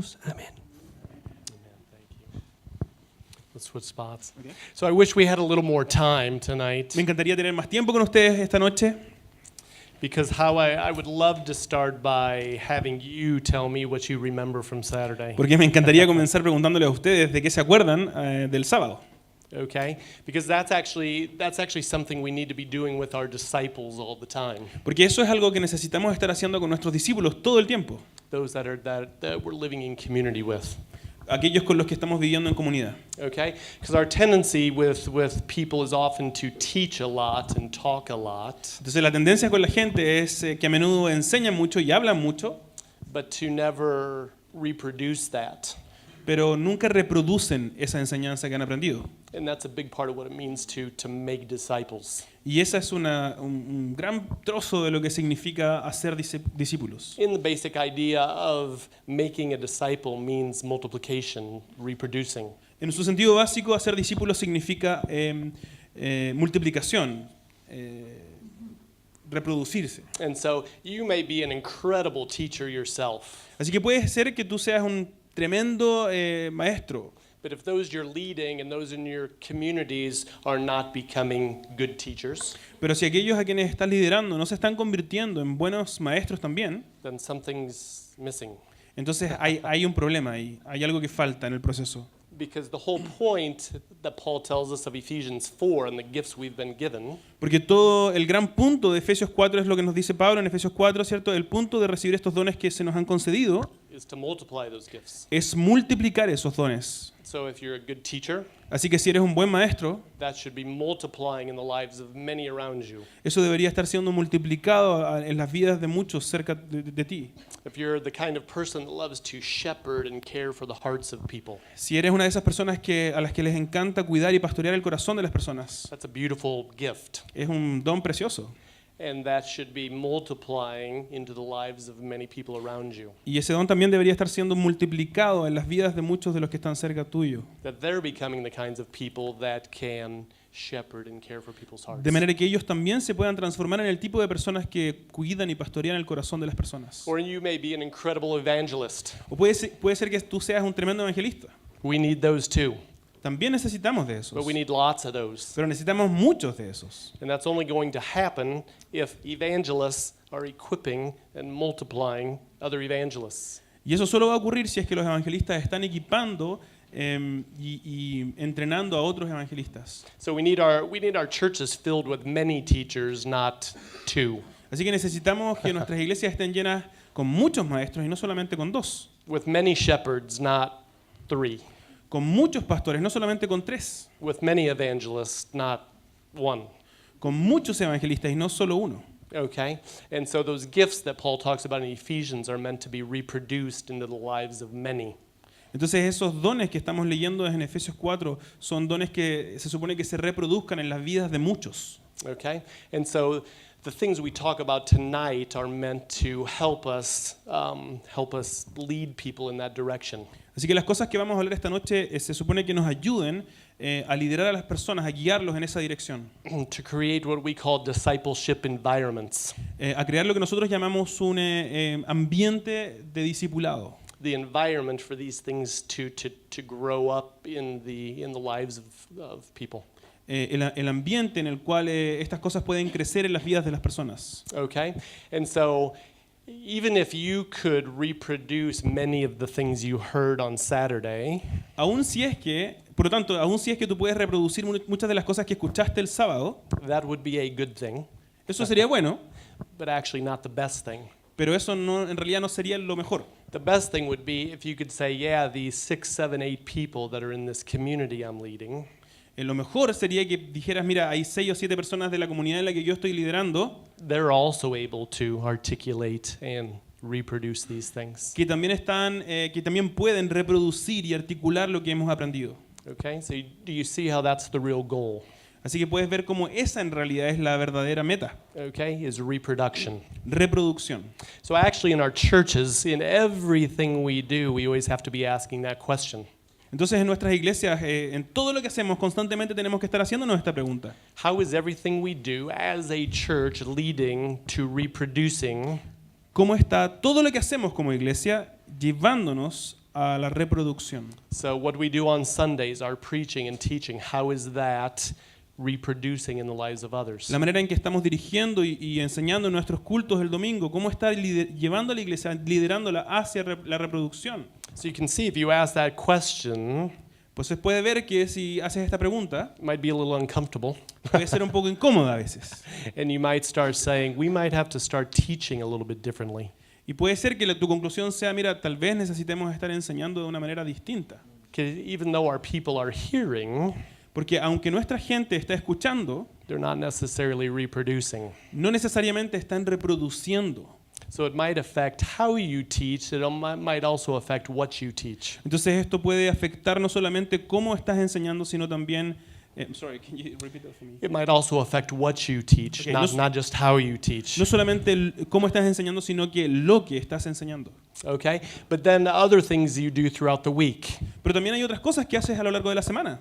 Jesús. Amén. Let's switch spots. Okay. So I wish we had a little more time tonight, Me encantaría tener más tiempo con ustedes esta noche, because I would love to start by having you tell me what you remember from Saturday. porque me encantaría comenzar preguntándole a ustedes de qué se acuerdan del sábado. Okay? Because that's actually something we need to be doing with our disciples all the time. Porque eso es algo que necesitamos estar haciendo con nuestros discípulos todo el tiempo. Those that we're living in community with. Aquellos con los que estamos viviendo en comunidad. Okay? Because our tendency with people is often to teach a lot and talk a lot, Entonces la tendencia con la gente es que a menudo enseñan mucho y hablan mucho, but to never reproduce that. pero nunca reproducen esa enseñanza que han aprendido. And that's a big part of what it means to make disciples. Y esa es un gran trozo de lo que significa hacer discípulos. In the basic idea of making a disciple means multiplication, reproducing. En su sentido básico, hacer discípulos significa multiplicación, reproducirse. And so you may be an incredible teacher yourself, Así que puede ser que tú seas un tremendo maestro, but if those you're leading and those in your communities are not becoming good teachers, pero si aquellos a quienes estás liderando no se están convirtiendo en buenos maestros también, then something's missing. entonces hay un problema ahí, hay algo que falta en el proceso. Because the whole point that Paul tells us of Ephesians 4 and the gifts we've been given Porque todo el gran punto de Efesios 4 es lo que nos dice Pablo en Efesios 4, ¿cierto? El punto de recibir estos dones que se nos han concedido is to multiply those gifts. es multiplicar esos dones. So if you're a good teacher, Así que si eres un buen maestro, that should be multiplying in the lives of many around you. eso debería estar siendo multiplicado en las vidas de muchos cerca de ti. If you're the kind of person that loves to shepherd and care for the hearts of people, Si eres una de esas personas a las que les encanta cuidar y pastorear el corazón de las personas, that's a beautiful gift. es un don precioso. And that should be multiplying into the lives of many people around you. Y ese don también debería estar siendo multiplicado en las vidas de muchos de los que están cerca tuyo. That they're becoming the kinds of people that can shepherd and care for people's hearts. De manera que ellos también se puedan transformar en el tipo de personas que cuidan y pastorean el corazón de las personas. Or you may be an incredible evangelist. O puede ser que tú seas un tremendo evangelista. We need those too. También necesitamos de esos. But we need lots of those. Pero necesitamos muchos de esos. And that's only going to happen if evangelists are equipping and multiplying other evangelists. Y eso solo va a ocurrir si es que los evangelistas están equipando y entrenando a otros evangelistas. So we need our churches filled with many teachers, not two. Así que necesitamos que nuestras iglesias estén llenas con muchos maestros y no solamente con dos. With many shepherds, not three. Con muchos pastores, no solamente con tres. With many evangelists, not one. Con muchos evangelistas y no solo uno. Okay? And so those gifts that Paul talks about in Ephesians are meant to be reproduced into the lives of many. Entonces esos dones que estamos leyendo en Efesios 4 son dones que se supone que se reproduzcan en las vidas de muchos. Okay? And so the things we talk about tonight are meant to help us lead people in that direction. Así que las cosas que vamos a hablar esta noche se supone que nos ayuden a liderar a las personas, a guiarlos en esa dirección. To create what we call discipleship environments. A crear lo que nosotros llamamos un ambiente de discipulado. The environment for these things to grow up in the lives of people. El ambiente en el cual estas cosas pueden crecer en las vidas de las personas. Okay? And so even if you could reproduce many of the things you heard on Saturday, Por lo tanto, aun si es que tú puedes reproducir muchas de las cosas que escuchaste el sábado, that would be a good thing, eso sería bueno, but actually not the best thing. pero eso en realidad no sería lo mejor. The best thing would be if you could say, yeah, these 6, 7, 8 people that are in this community I'm leading, Lo mejor sería que dijeras, mira, hay 6 o 7 personas de la comunidad en la que yo estoy liderando they're also able to articulate and reproduce these things. que también pueden reproducir y articular lo que hemos aprendido. Okay? So do you see how that's the real goal? Así que puedes ver cómo esa en realidad es la verdadera meta. Okay? Is reproduction. Reproducción. So actually in our churches, in everything we do, we always have to be asking that question. Entonces en nuestras iglesias, en todo lo que hacemos, constantemente tenemos que estar haciéndonos esta pregunta. How is everything we do as a church leading to reproducing ¿Cómo está todo lo que hacemos como iglesia llevándonos a la reproducción. So what we do on Sundays, our preaching and teaching, how is that reproducing in the lives of others? La manera en que estamos dirigiendo y enseñando en nuestros cultos el domingo, cómo está llevando a la iglesia, liderándola hacia la reproducción. So you can see if you ask that question, Pues se puede ver que si haces esta pregunta, it might be a little uncomfortable. puede ser un poco incómoda a veces. And you might start saying, we might have to start teaching a little bit differently. Y puede ser que tu conclusión sea, mira, tal vez necesitemos estar enseñando de una manera distinta. Even though our people are hearing, Porque aunque nuestra gente está escuchando, they're not necessarily reproducing. no necesariamente están reproduciendo. So it might affect how you teach. It might also affect what you teach. Entonces esto puede afectar no solamente cómo estás enseñando, sino también... sorry, can you repeat that for me? It might also affect what you teach, Okay, not just how you teach. No solamente cómo estás enseñando, sino que lo que estás enseñando. Okay? But then other things you do throughout the week. Pero también hay otras cosas que haces a lo largo de la semana.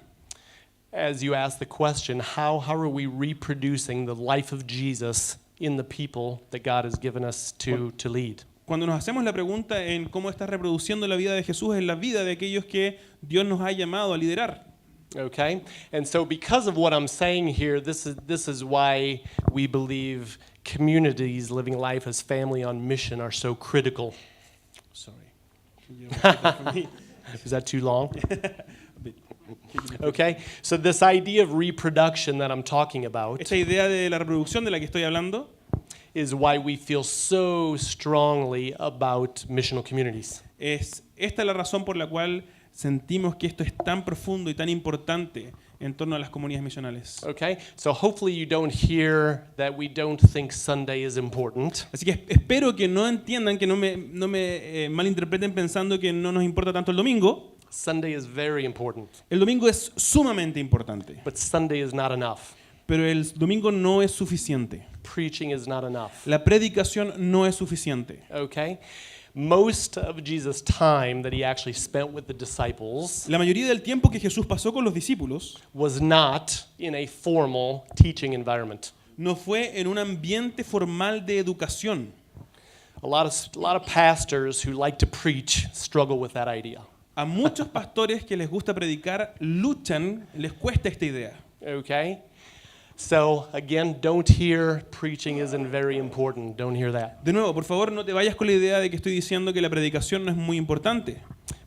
As you ask the question, how are we reproducing the life of Jesus in the people that God has given us to lead? Cuando nos hacemos la pregunta en cómo estás reproduciendo la vida de Jesús en la vida de aquellos que Dios nos ha llamado a liderar. Okay? And so because of what I'm saying here, this is why we believe communities living life as family on mission are so critical. Sorry. Can you repeat that for me? Is that too long? A bit. Okay? So this idea of reproduction that I'm talking about Esta idea de la reproducción de la que estoy hablando is why we feel so strongly about missional communities. esta es la razón por la cual sentimos que esto es tan profundo y tan importante en torno a las comunidades misionales. Okay? So hopefully you don't hear that we don't think Sunday is important. Así que espero que no entiendan, que no me malinterpreten pensando que no nos importa tanto el domingo. Sunday is very important, El domingo es sumamente importante, but Sunday is not enough. pero el domingo no es suficiente. Preaching is not enough. La predicación no es suficiente. Okay? Most of Jesus' time that he actually spent with the disciples La mayoría del tiempo que Jesús pasó con los discípulos was not in a formal teaching environment. no fue en un ambiente formal de educación. A lot of pastors who like to preach struggle with that idea. A muchos pastores que les gusta predicar luchan, les cuesta esta idea. Okay? So, again, don't hear preaching isn't very important. Don't hear that. De nuevo, por favor, no te vayas con la idea de que estoy diciendo que la predicación no es muy importante.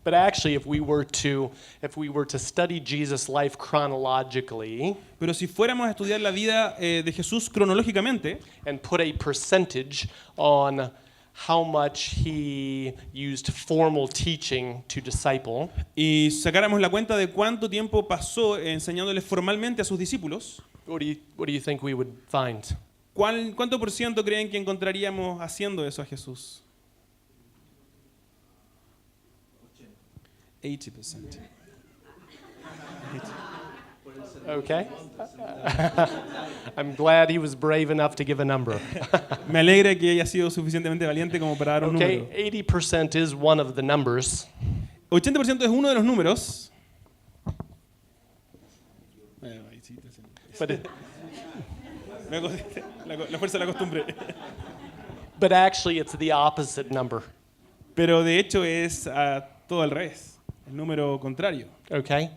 But actually, if we were to study Jesus' life chronologically Pero si fuéramos a estudiar la vida de Jesús cronológicamente and put a percentage on how much he used formal teaching to disciple, y sacáramos la cuenta de cuánto tiempo pasó enseñándoles formalmente a sus discípulos, what do you think we would find? ¿cuánto por ciento creen que encontraríamos haciendo eso a Jesús? 80%. Okay. I'm glad he was brave enough to give a number. Me alegra que haya sido suficientemente valiente como para dar un Okay, número. 80% is one of the numbers. 80% es uno de los números. But La fuerza de la costumbre. but actually it's the opposite number. Pero de hecho es todo al revés, el número contrario. Okay?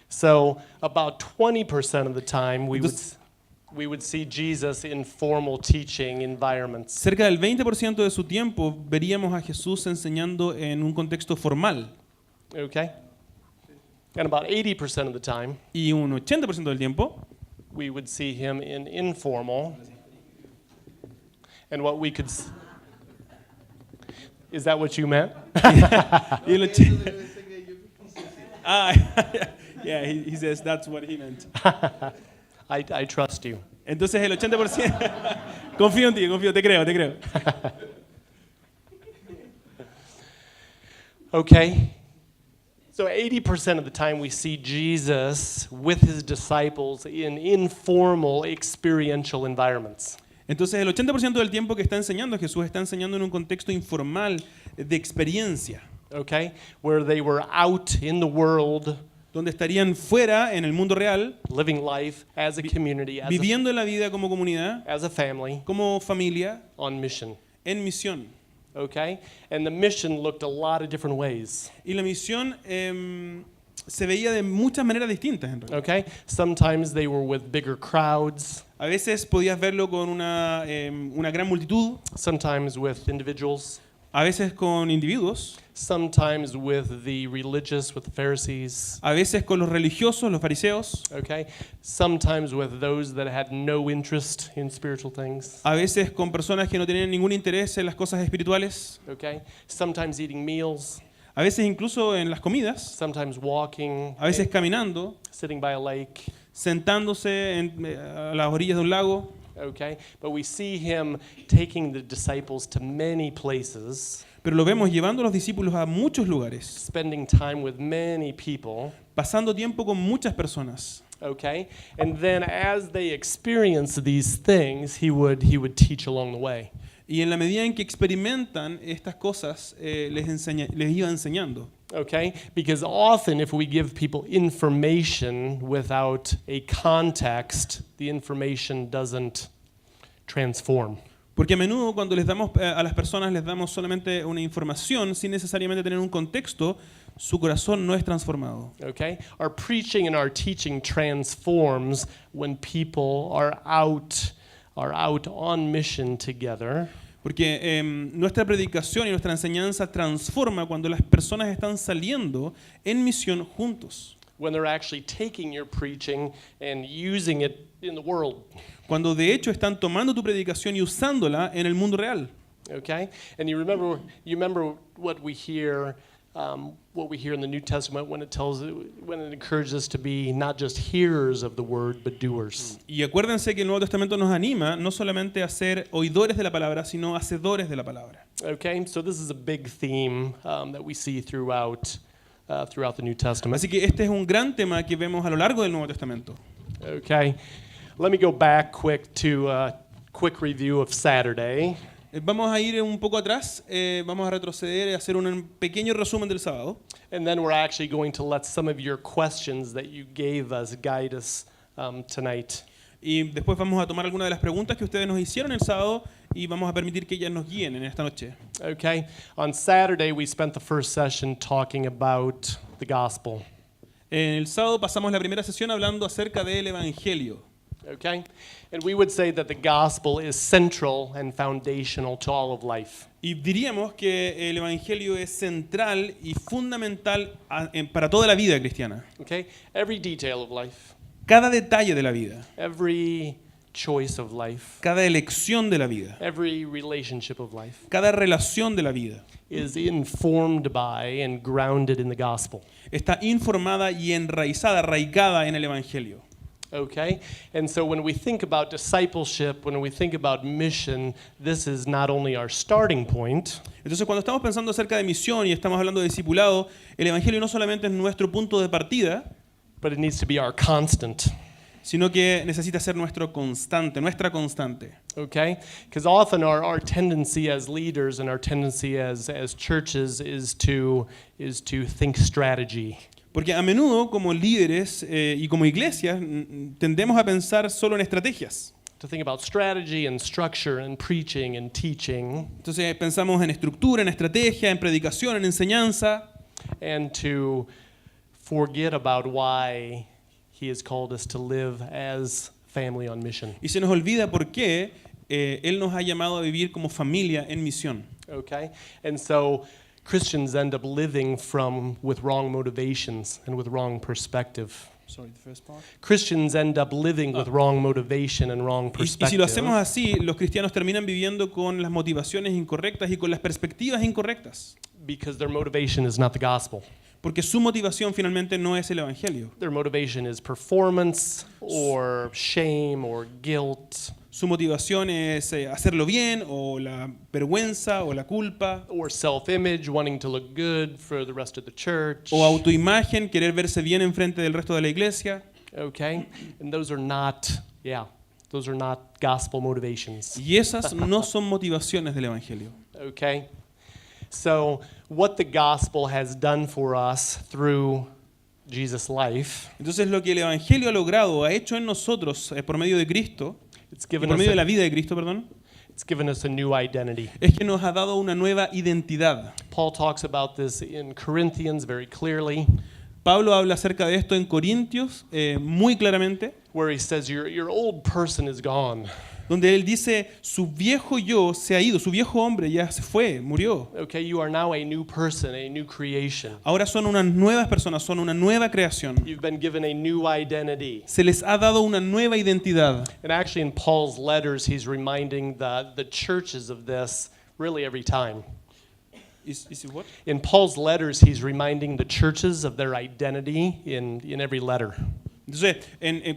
So about 20% of the time we would see Jesus in formal teaching environments. Cerca del 20% de su tiempo veríamos a Jesús enseñando en un contexto formal. Okay? And about 80% of the time Y un 80% del tiempo we would see him in informal. And what we could is that what you meant? y el yeah, he says that's what he meant. I trust you. Entonces el 80% confío en ti, te creo. Okay? So 80% of the time we see Jesus with his disciples in informal experiential environments. Entonces el 80% del tiempo que está enseñando Jesús está enseñando en un contexto informal de experiencia, Okay? Where they were out in the world, donde estarían fuera en el mundo real, living life as a community, viviendo la vida como comunidad, as a family, como familia, on mission. en misión. Okay? And the mission looked a lot of different ways. Y la misión se veía de muchas maneras distintas, en realidad. Okay? Sometimes they were with bigger crowds, A veces podías verlo con una gran multitud, sometimes with individuals, a veces con individuos, sometimes with the religious, with the Pharisees, a veces con los religiosos, los fariseos, okay? Sometimes with those that had no interest in spiritual things, a veces con personas que no tenían ningún interés en las cosas espirituales, okay? Sometimes eating meals, a veces incluso en las comidas, sometimes walking, a veces caminando, sitting by a lake, sentándose a las orillas de un lago. okay? But we see him taking the disciples to many places, Pero lo vemos llevando a los discípulos a muchos lugares, spending time with many people, pasando tiempo con muchas personas. okay? And then as they experience these things, he would teach along the way. Y en la medida en que experimentan estas cosas, les iba enseñando. Okay? Because often if we give people information without a context, the information doesn't transform. Porque a menudo cuando les damos a las personas les damos solamente una información sin necesariamente tener un contexto, su corazón no es transformado. Okay? Our preaching and our teaching transforms when people are out on mission together. Porque nuestra predicación y nuestra enseñanza transforma cuando las personas están saliendo en misión juntos. When they're actually taking your preaching and using it in the world. Cuando de hecho están tomando tu predicación y usándola en el mundo real. Okay? And you remember what we hear in the New Testament when it encourages us to be not just hearers of the word but doers. Y acuérdense que el Nuevo Testamento nos anima no solamente a ser oidores de la palabra, sino hacedores de la palabra. Okay? So this is a big theme that we see throughout the New Testament. Así que este es un gran tema que vemos a lo largo del Nuevo Testamento. Okay? Let me go back quick to a quick review of Saturday. Vamos a ir un poco atrás, vamos a retroceder y hacer un pequeño resumen del sábado. And then we're actually going to let some of your questions that you gave us guide us tonight. Y después vamos a tomar algunas de las preguntas que ustedes nos hicieron el sábado y vamos a permitir que ellas nos guíen en esta noche. Okay? On Saturday, we spent the first session talking about the gospel. En el sábado pasamos la primera sesión hablando acerca del Evangelio. Okay? And we would say that the gospel is central and foundational to all of life. Y diríamos que el Evangelio es central y fundamental para toda la vida cristiana. Okay? Every detail of life, Cada detalle de la vida, every choice of life, cada elección de la vida, every relationship of life cada relación de la vida is informed by and grounded in the gospel. está informada y enraizada, arraigada en el Evangelio. Okay? And so when we think about discipleship, when we think about mission, this is not only our starting point, Entonces, cuando estamos pensando acerca de misión y estamos hablando de discipulado, el Evangelio no solamente es nuestro punto de partida, but it needs to be our constant. sino que necesita ser nuestra constante. Okay? Because often our tendency as leaders and our tendency as churches is to think strategy. Porque a menudo, como líderes y como iglesias, tendemos a pensar solo en estrategias. To think about strategy and structure and preaching and teaching, Entonces pensamos en estructura, en estrategia, en predicación, en enseñanza, and to forget about why he has called us to live as family on mission. y se nos olvida por qué Él nos ha llamado a vivir como familia en misión. Okay? And so Christians end up living with wrong motivations and with wrong perspective. Sorry, the first part. Christians end up living with wrong motivation and wrong Y perspective. si lo hacemos así, los cristianos terminan viviendo con las motivaciones incorrectas y con las perspectivas incorrectas. Because their motivation is not the gospel. Porque su motivación finalmente no es el Evangelio. Their motivation is performance or shame or guilt Su motivación es hacerlo bien, o la vergüenza, o la culpa, or self-image, wanting to look good for the rest of the church. o autoimagen, querer verse bien en frente del resto de la iglesia. Okay? And those are not gospel motivations. Y esas no son motivaciones del Evangelio. Okay? So, what the gospel has done for us through Jesus' life, Entonces lo que el Evangelio ha logrado, ha hecho en nosotros por medio de Cristo, it's y por medio de la vida de Cristo, perdón, It's given us a new identity. es que nos ha dado una nueva identidad. Paul talks about this in Corinthians very clearly, Pablo habla acerca de esto en Corintios muy claramente, where he says your old person is gone. donde él dice, su viejo yo se ha ido, su viejo hombre ya se fue, murió. Okay, you are now a new person, a new creation. Ahora son unas nuevas personas, son una nueva creación. You've been given a new identity. Se les ha dado una nueva identidad. And actually in Paul's letters, he's reminding the churches of this really every time. Is it what? In Paul's letters, he's reminding the churches of their identity in every letter. Entonces,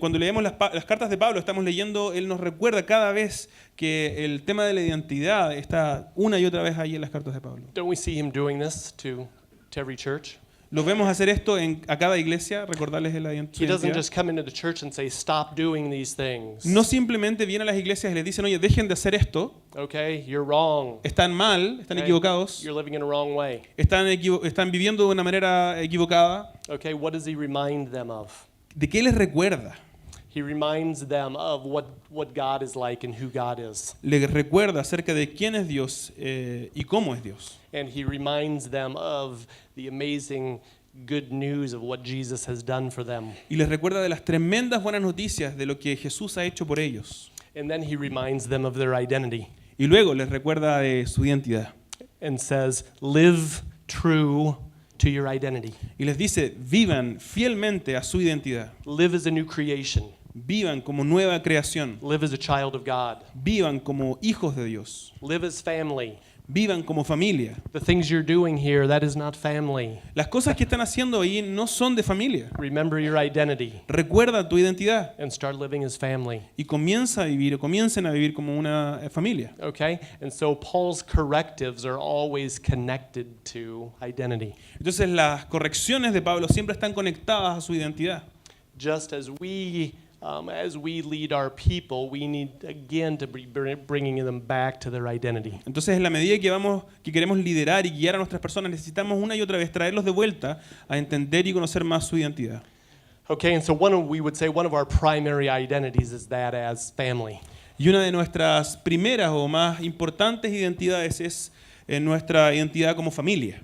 cuando leemos las cartas de Pablo, estamos leyendo, él nos recuerda cada vez que el tema de la identidad está una y otra vez ahí en las cartas de Pablo. Don't we see him doing this to every church? Lo vemos hacer esto a cada iglesia, recordarles la He identidad. doesn't just come into the church and say, stop doing these things. No simplemente viene a las iglesias y les dicen, oye, dejen de hacer esto, Okay, you're wrong. están mal, están Okay? equivocados, You're living in a wrong way. están viviendo de una manera equivocada. Okay, what does he remind them of? ¿De qué les recuerda? He reminds them of what God is like and who God is. Les recuerda acerca de quién es Dios y cómo es Dios. And he reminds them of the amazing good news of what Jesus has done for them. Y les recuerda de las tremendas buenas noticias de lo que Jesús ha hecho por ellos. And then he reminds them of their identity Y luego les recuerda de su identidad. and says, live true to your identity. Y les dice, vivan fielmente a su identidad. Live as a new creation. Vivan como nueva creación. Live as a child of God. Vivan como hijos de Dios. Live as family. Vivan como familia. The things you're doing here, that is not family. Las cosas que están haciendo ahí no son de familia. Remember your identity Recuerda tu identidad and start living as family. y comiencen a vivir como una familia. Okay? And so Paul's correctives are always connected to identity. Entonces las correcciones de Pablo siempre están conectadas a su identidad. Just as we lead our people, we need again to be bringing them back to their identity. Entonces en la medida que queremos liderar y guiar a nuestras personas, necesitamos una y otra vez traerlos de vuelta a entender y conocer más su identidad. Okay, and so we would say one of our primary identities is that as family. Y una de nuestras primeras o más importantes identidades es nuestra identidad como familia.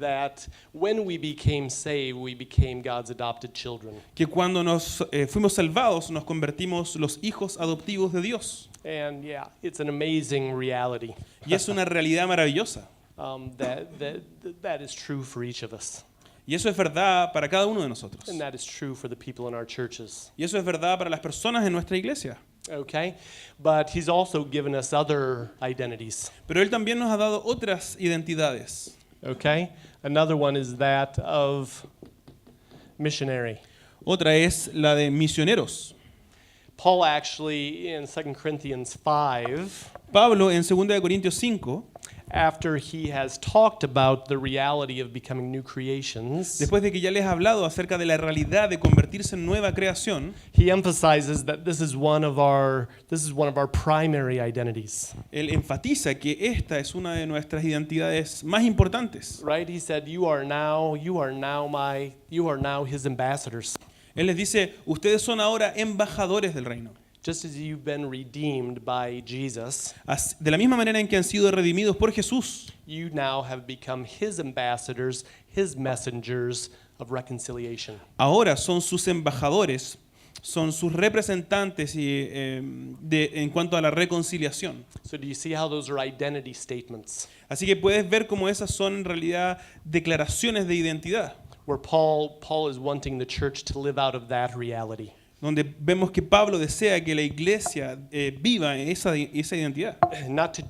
That when we became saved, we became God's adopted children. Que cuando nos fuimos salvados, nos convertimos los hijos adoptivos de Dios. And yeah, it's an amazing reality. Y es una realidad maravillosa. That is true for each of us. Y eso es verdad para cada uno de nosotros. And that is true for the people in our churches. Y eso es verdad para las personas en nuestra iglesia. Okay? But he's also given us other identities. Pero Él también nos ha dado otras identidades. Okay? Another one is that of missionary. Otra es la de misioneros. Paul actually, in 2 Corinthians 5, Pablo en 2 Corintios 5, after he has talked about the reality of becoming new creations, después de que ya les ha hablado acerca de la realidad de convertirse en nueva creación, he emphasizes that this is one of our primary identities. él enfatiza que esta es una de nuestras identidades más importantes. Right? He said, you are now his ambassadors. Él les dice, ustedes son ahora embajadores del reino. Just as you've been redeemed by Jesus, De la misma manera en que han sido redimidos por Jesús, you now have become his ambassadors, his messengers of reconciliation. ahora son sus embajadores, son sus representantes en cuanto a la reconciliación. So do you see how those are identity statements? Así que puedes ver cómo esas son en realidad declaraciones de identidad, Where Paul is wanting the church to live out of that reality. donde vemos que Pablo desea que la iglesia viva en esa identidad. Not to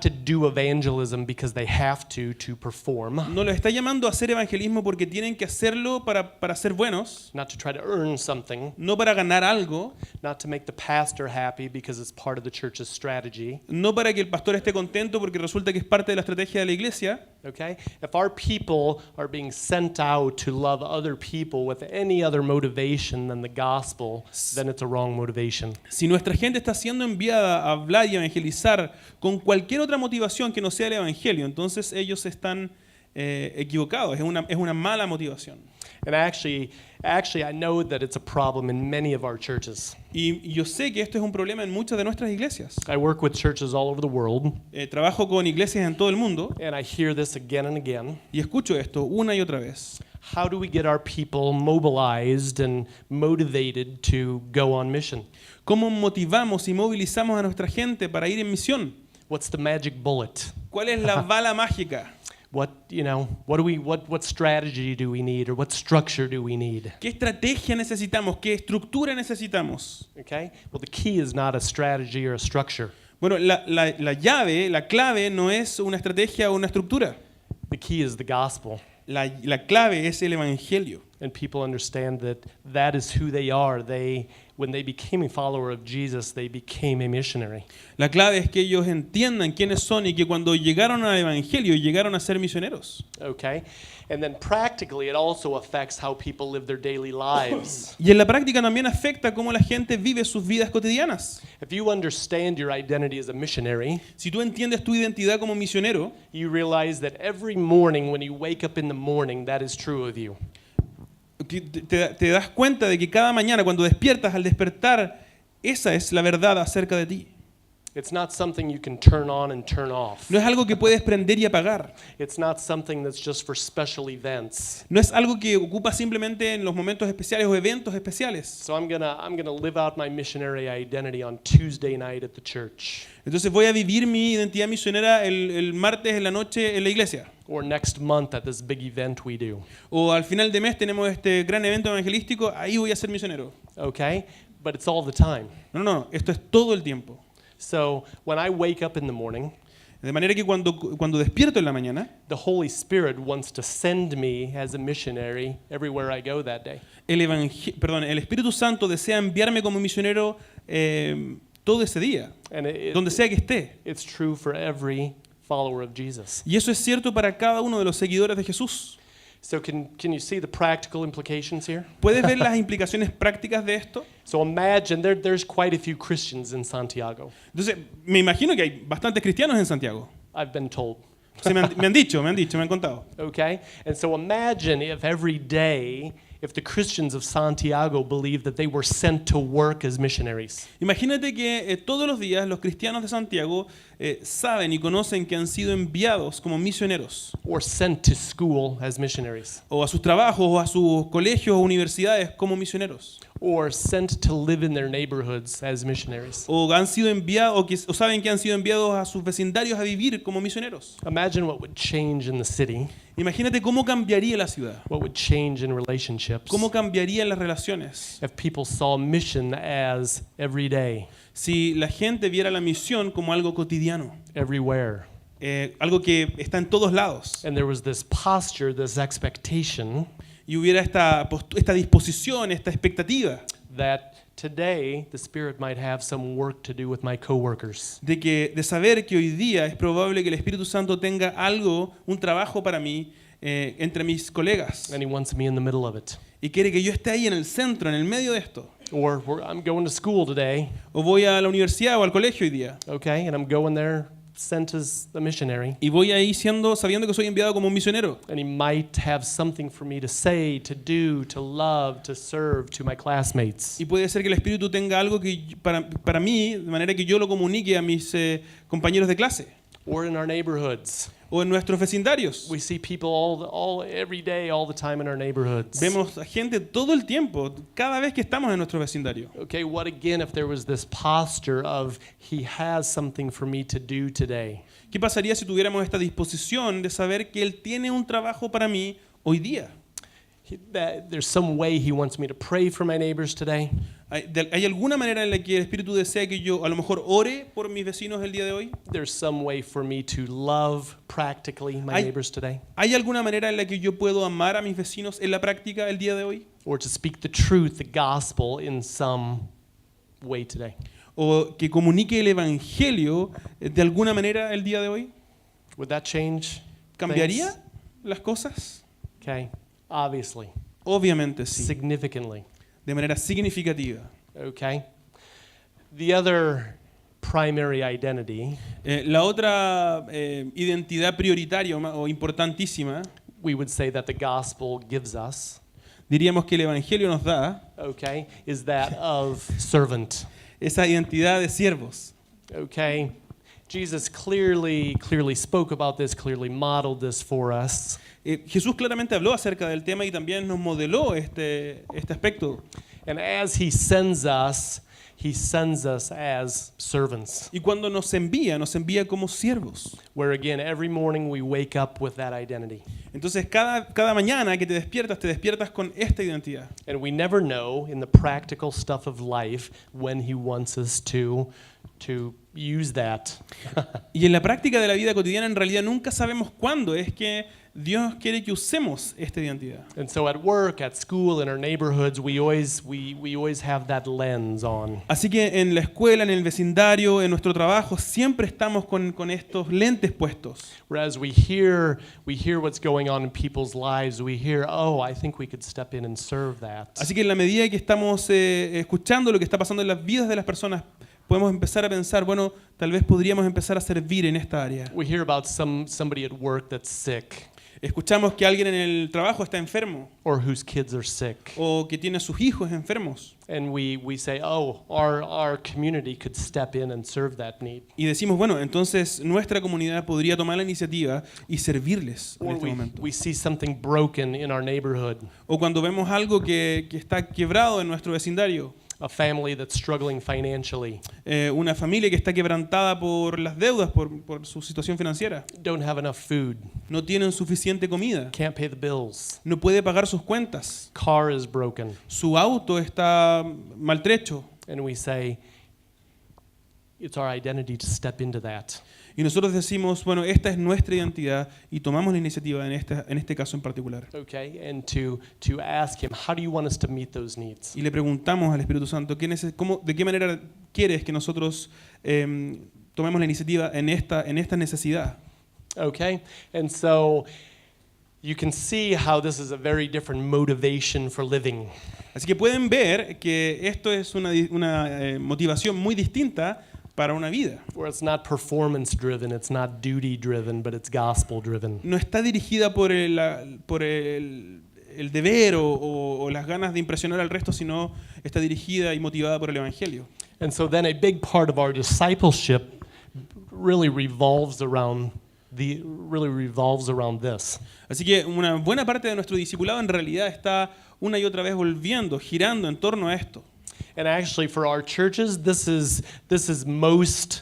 do evangelism because they have to perform. No los está llamando a hacer evangelismo porque tienen que hacerlo para ser buenos, Not to try to earn something. no para ganar algo, Not to make the pastor happy because it's part of the church's strategy. no para que el pastor esté contento porque resulta que es parte de la estrategia de la iglesia. Okay? If our people are being sent out to love other people with any other motivation than the gospel, then it's a wrong motivation. Si nuestra gente está siendo enviada a hablar y evangelizar con cualquier otra motivación que no sea el evangelio, entonces ellos están equivocados, es una mala motivación. And actually, I know that it's a problem in many of our churches. Y yo sé que esto es un problema en muchas de nuestras iglesias. I work with churches all over the world, Trabajo con iglesias en todo el mundo and I hear this again and again. y escucho esto una y otra vez. How do we get our people mobilized and motivated to go on mission? ¿Cómo motivamos y movilizamos a nuestra gente para ir en misión? What's the magic bullet? ¿Cuál es la bala mágica? What strategy do we need, or what structure do we need? ¿Qué estrategia necesitamos? ¿Qué estructura necesitamos? Okay? Well, the key is not a strategy or a structure. Bueno, la llave, la clave no es una estrategia o una estructura. The key is the gospel. La clave es el Evangelio. And people understand that is who they are. When they became a follower of Jesus, they became a missionary. La clave es que ellos entiendan quiénes son y que cuando llegaron al Evangelio llegaron a ser misioneros. Okay? And then practically it also affects how people live their daily lives. Y en la práctica también afecta cómo la gente vive sus vidas cotidianas. If you understand your identity as a missionary, Si tú entiendes tu identidad como misionero, you realize that every morning when you wake up in the morning, that is true of you. te das cuenta de que cada mañana cuando despiertas, al despertar, esa es la verdad acerca de ti. It's not something you can turn on and turn off. No es algo que puedes prender y apagar. It's not something that's just for special events. No es algo que ocupa simplemente en los momentos especiales o eventos especiales. So I'm gonna live out my missionary identity on Tuesday night at the church. Entonces voy a vivir mi identidad misionera el martes en la noche en la iglesia. Or next month at this big event we do. O al final de mes tenemos este gran evento evangelístico, ahí voy a ser misionero. Okay? But it's all the time. No, esto es todo el tiempo. So when I wake up in the morning, De manera que cuando despierto en la mañana, the Holy Spirit wants to send me as a missionary everywhere I go that day. el Espíritu Santo desea enviarme como misionero todo ese día, And donde sea que esté. it's true for every follower of Jesus. Y eso es cierto para cada uno de los seguidores de Jesús. So can you see the practical implications here? ¿Puedes ver las implicaciones prácticas de esto? So imagine there's quite a few Christians in Santiago. Entonces, me imagino que hay bastantes cristianos en Santiago. I've been told. Me han contado. Okay? And so imagine if every day, if the Christians of Santiago believed that they were sent to work as missionaries. Imagínate que todos los días los cristianos de Santiago saben y conocen que han sido enviados como misioneros. Or sent to school as missionaries. O a sus trabajos, o a sus colegios o universidades como misioneros. Or sent to live in their neighborhoods as missionaries. O han sido enviados, o saben que han sido enviados a sus vecindarios a vivir como misioneros. Imagine what would change in the city. Imagínate cómo cambiaría la ciudad. What would change in relationships. Cómo cambiarían las relaciones. If people saw mission as every day, Si la gente viera la misión como algo cotidiano. everywhere. Algo que está en todos lados. And there was this posture, this expectation Y hubiera esta disposición, esta expectativa that today the Spirit might have some work to do with my coworkers. de saber que hoy día es probable que el Espíritu Santo tenga algo, un trabajo para mí entre mis colegas. And He wants me in the middle of it. Y quiere que yo esté ahí en el centro, en el medio de esto. Or I'm going to school today, O voy a la universidad o al colegio hoy día. okay, and I'm going there sent as a missionary. Y voy ahí sabiendo que soy enviado como un misionero. And He might have something for me to say, to do, to love, to serve to my classmates. Y puede ser que el Espíritu tenga algo que para mí, de manera que yo lo comunique a mis compañeros de clase. Or in our neighborhoods. O en nuestros vecindarios. We see people every day, all the time in our neighborhoods. Vemos a gente todo el tiempo, cada vez que estamos en nuestro vecindario. Okay, what again if there was this posture of He has something for me to do today? ¿Qué pasaría si tuviéramos esta disposición de saber que Él tiene un trabajo para mí hoy día? That there's some way He wants me to pray for my neighbors today. ¿Hay alguna manera en la que el Espíritu desea que yo a lo mejor ore por mis vecinos el día de hoy? There's some way for me to love practically my neighbors today. ¿Hay alguna manera en la que yo puedo amar a mis vecinos en la práctica el día de hoy? Or to speak the truth, the gospel in some way today. ¿O que comunique el Evangelio de alguna manera el día de hoy? Would that change? ¿Cambiaría things? las cosas? Okay, obviously, Obviamente sí, significantly. de manera significativa. Okay. The other primary identity, La otra identidad prioritaria o importantísima, we would say that the gospel gives us, diríamos que el Evangelio nos da okay, is that of servant. esa identidad de siervos. Okay? Jesus clearly spoke about this, clearly modeled this for us. Jesús claramente habló acerca del tema y también nos modeló este aspecto. And as he sends us as servants. Y cuando nos envía como siervos. Where again, every morning we wake up with that identity. Entonces cada mañana que te despiertas con esta identidad. And we never know in the practical stuff of life when he wants us to use that. Y en la práctica de la vida cotidiana en realidad nunca sabemos cuándo es que Dios quiere que usemos esta identidad. And so at work, at school, in our neighborhoods, we always have that lens on. Así que en la escuela, en el vecindario, en nuestro trabajo, siempre estamos con estos lentes puestos. Whereas we hear what's going on in people's lives, we hear, oh, I think we could step in and serve that. Así que en la medida que estamos escuchando lo que está pasando en las vidas de las personas, podemos empezar a pensar, bueno, tal vez podríamos empezar a servir en esta área. We hear about somebody at work that's sick. Escuchamos que alguien en el trabajo está enfermo Or whose kids are sick. o que tiene a sus hijos enfermos. And we say, oh, our community could step in and serve that need. Y decimos, bueno, entonces nuestra comunidad podría tomar la iniciativa y servirles en Or este momento. we see something broken in our neighborhood. O cuando vemos algo que está quebrado en nuestro vecindario. A family that's struggling financially. Una familia que está quebrantada por las deudas, por su situación financiera. Don't have enough food. No tienen suficiente comida. Can't pay the bills. No puede pagar sus cuentas. Car is broken. Su auto está maltrecho. And we say, it's our identity to step into that. Y nosotros decimos, bueno, esta es nuestra identidad y tomamos la iniciativa en este caso en particular. Okay, and to ask him, how do you want us to meet those needs? Y le preguntamos al Espíritu Santo, ¿de qué manera quieres que nosotros tomemos la iniciativa en esta necesidad? Okay, and so you can see how this is a very different motivation for living. Así que pueden ver que esto es una motivación muy distinta para una vida. Where it's not performance driven, it's not duty driven, but it's gospel driven. No está dirigida por el deber o las ganas de impresionar al resto, sino está dirigida y motivada por el Evangelio. And so then a big part of our discipleship really revolves around this. Así que una buena parte de nuestro discipulado en realidad está una y otra vez girando en torno a esto. And actually for our churches, this is most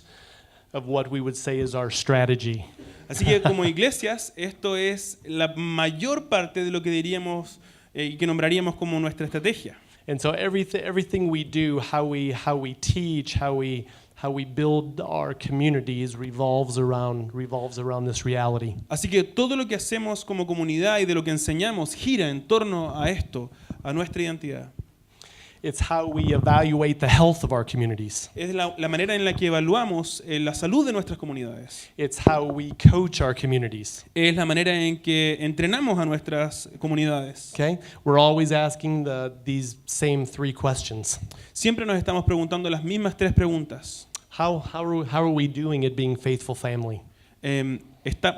of what we would say is our strategy. Así que como iglesias, esto es la mayor parte de lo que diríamos y que nombraríamos como nuestra estrategia. And so everything we do, how we teach, how we build our communities revolves around this reality. Así que todo lo que hacemos como comunidad y de lo que enseñamos gira en torno a esto, a nuestra identidad. It's how we evaluate the health of our communities. Es la manera en la que evaluamos la salud de nuestras comunidades. It's how we coach our communities. Es la manera en que entrenamos a nuestras comunidades. Okay? We're always asking these same three questions. Siempre nos estamos preguntando las mismas tres preguntas. How are we doing at being faithful family?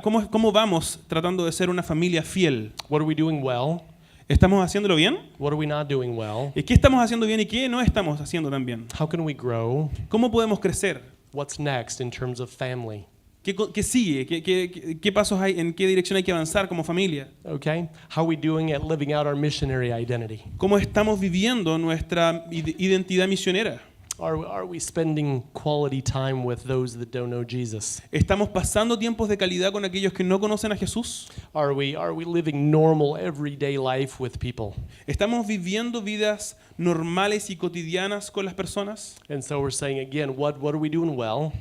¿Cómo vamos tratando de ser una familia fiel? What are we doing well? ¿Estamos haciéndolo bien? What are we not doing well? ¿Qué estamos haciendo bien y qué no estamos haciendo tan bien? How can we grow? ¿Cómo podemos crecer? What's next in terms of family? ¿Qué sigue? ¿Qué pasos hay? ¿En qué dirección hay que avanzar como familia? Okay? How are we doing at living out our missionary identity? ¿Cómo estamos viviendo nuestra identidad misionera? Are we spending quality time with those that don't know Jesus? ¿Estamos pasando tiempos de calidad con aquellos que no conocen a Jesús? Are we living normal everyday life with people? ¿Estamos viviendo vidas normales y cotidianas con las personas? And so we're saying again, what are we doing well?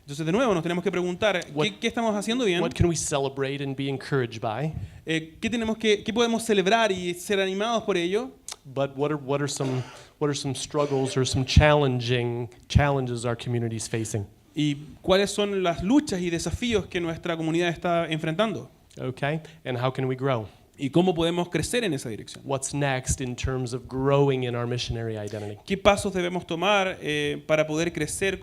Entonces de nuevo nos tenemos que preguntar, ¿qué estamos haciendo bien? What can we celebrate and be encouraged by? ¿Qué podemos celebrar y ser animados por ello? But what are some struggles or some challenges our community is facing? ¿Y cuáles son las luchas y desafíos que nuestra comunidad está enfrentando? Okay? And how can we grow? ¿Y cómo podemos crecer en esa dirección? What's next in terms of growing in our missionary identity? ¿Qué pasos debemos tomar para poder crecer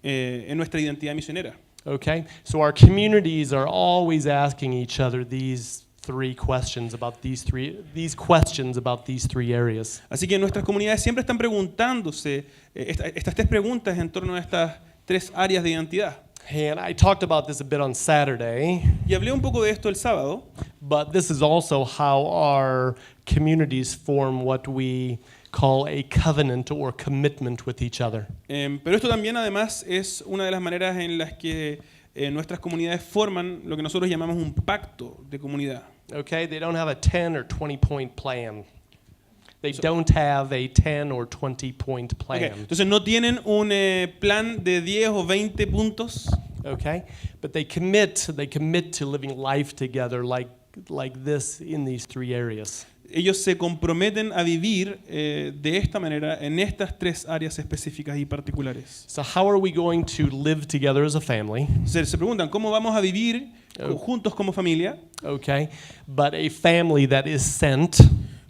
en nuestra identidad misionera? Okay? So our communities are always asking each other these these three areas. Así que nuestras comunidades siempre están preguntándose estas tres preguntas en torno a estas tres áreas de identidad. And I talked about this a bit on Saturday, Y hablé un poco de esto el sábado, but this is also how our communities form what we call a covenant or commitment with each other. pero esto también además es una de las maneras en las que nuestras comunidades forman lo que nosotros llamamos un pacto de comunidad. Okay, they don't have a 10 or 20 point plan. They don't have a 10 or 20 point plan. Okay, entonces no tienen un plan de 10 o 20 puntos, Okay, but they commit to living life together like this in these three areas. ellos se comprometen a vivir de esta manera en estas tres áreas específicas y particulares. So how are we going to live together as a family? Se preguntan, ¿cómo vamos a vivir juntos como familia? Okay, but a family that is sent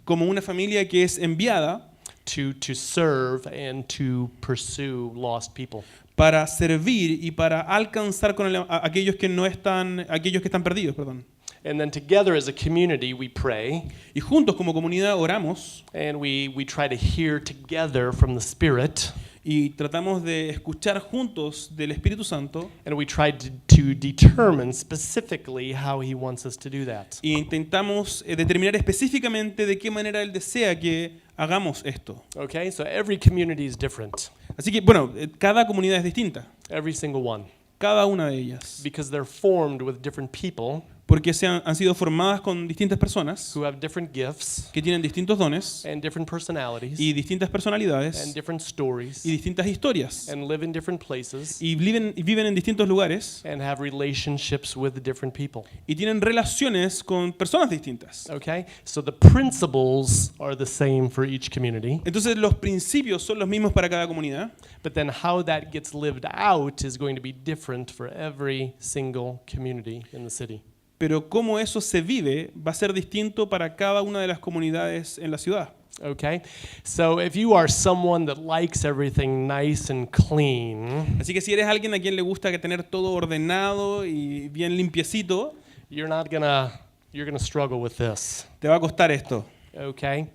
Como una familia que es enviada to serve and to pursue lost people. para servir y para alcanzar con a aquellos que están perdidos, perdón. And then together as a community we pray Y juntos como comunidad oramos and we try to hear together from the Spirit. y tratamos de escuchar juntos del Espíritu Santo And we try to determine specifically how he wants us to do that. e intentamos determinar específicamente de qué manera Él desea que hagamos esto. Okay, so every community is different, Así que, bueno, cada comunidad es distinta, every single one, cada una de ellas, because they're formed with different people porque han sido formadas con distintas personas who have different gifts que tienen distintos dones and different personalities y distintas and personalidades different stories y distintas historias and live in different places y viven en distintos lugares and have relationships with different people. y tienen relaciones con personas distintas. Okay, so the principles are the same for each community, Entonces los principios son los mismos para cada comunidad, but then how that gets lived out is going to be different for every single community in the city. pero cómo eso se vive va a ser distinto para cada una de las comunidades en la ciudad. Okay, so if you are someone that likes everything nice and clean, Así que si eres alguien a quien le gusta que tener todo ordenado y bien limpiecito, you're gonna struggle with this. te va a costar esto. Okay,